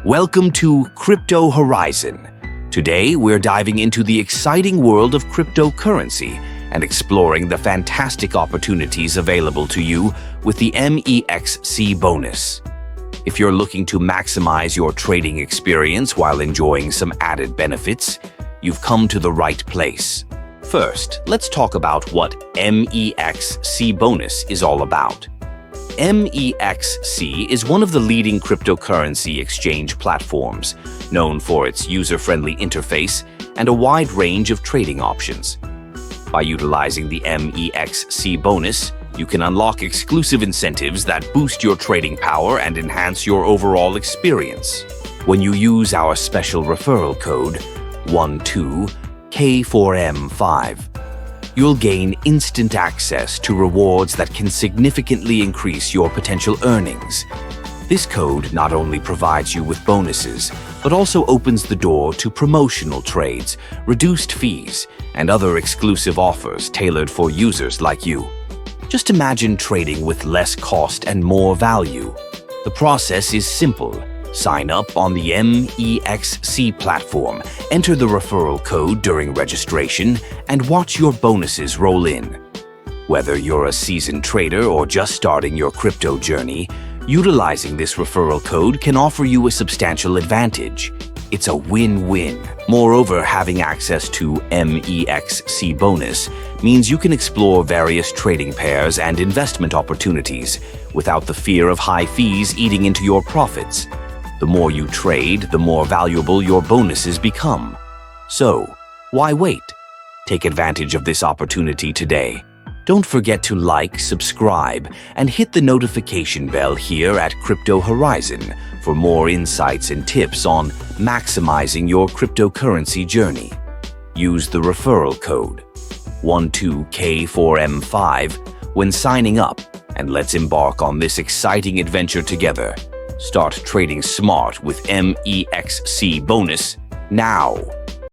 Welcome to Crypto Horizon. Today, we're diving into the exciting world of cryptocurrency and exploring the fantastic opportunities available to you with the MEXC bonus. If you're looking to maximize your trading experience while enjoying some added benefits, you've come to the right place. First, let's talk about what MEXC bonus is all about. MEXC is one of the leading cryptocurrency exchange platforms, known for its user-friendly interface and a wide range of trading options. By utilizing the MEXC bonus, you can unlock exclusive incentives that boost your trading power and enhance your overall experience. When you use our special referral code 12K4M5, you'll gain instant access to rewards that can significantly increase your potential earnings. This code not only provides you with bonuses, but also opens the door to promotional trades, reduced fees, and other exclusive offers tailored for users like you. Just imagine trading with less cost and more value. The process is simple. Sign up on the MEXC platform, enter the referral code during registration, and watch your bonuses roll in. Whether you're a seasoned trader or just starting your crypto journey, utilizing this referral code can offer you a substantial advantage. It's a win-win. Moreover, having access to MEXC bonus means you can explore various trading pairs and investment opportunities without the fear of high fees eating into your profits. The more you trade, the more valuable your bonuses become. So, why wait? Take advantage of this opportunity today. Don't forget to like, subscribe, and hit the notification bell here at Crypto Horizon for more insights and tips on maximizing your cryptocurrency journey. Use the referral code 12K4M5 when signing up, and let's embark on this exciting adventure together. Start trading smart with MEXC bonus now.